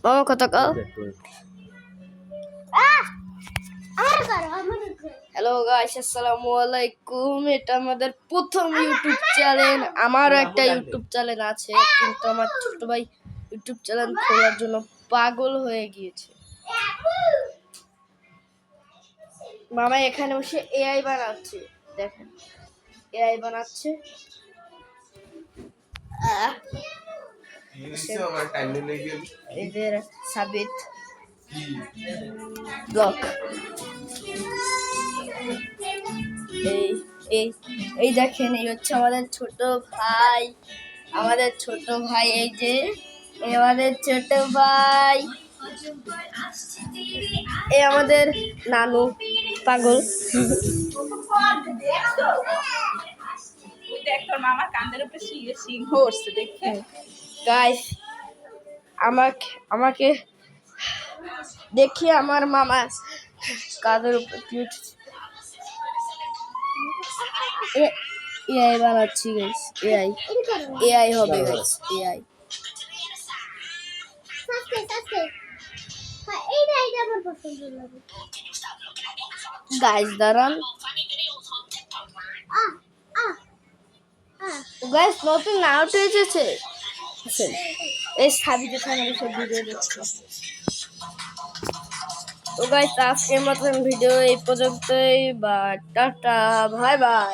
মামা কথা কও। হ্যালো গাইস, আসসালামু আলাইকুম। এটা আমাদের প্রথম ইউটিউব চ্যানেল। আমারও একটা ইউটিউব চ্যানেল আছে, কিন্তু আমার ছোট ভাই ইউটিউব চ্যানেল খোলার জন্য পাগল হয়ে গিয়েছে। মামা এখানে বসে এআই বানাচ্ছে, দেখেন এআই বানাচ্ছে। এদের সাবিত ব্লক। এই এই এই দেখেন, এই হচ্ছে আমাদের ছোট ভাই। আমাদের ছোট ভাই, এই যে আমাদের ছোট ভাই, এই আমাদের নানু পাগল। গাইস, আমাকে দেখি আমার মামা কাদের উপর এআই বানাচ্ছি গাইস। এআই হবে গাইস, এআই। গাইস দাঁড়ান, গাইস নতুন আউট এসেছে। এই সাবিতে চ্যানেলে সব ভিডিও দেখছি। তো গাইস, আজকের মতন ভিডিও এই পর্যন্তই। বা টাটা, বাই বাই।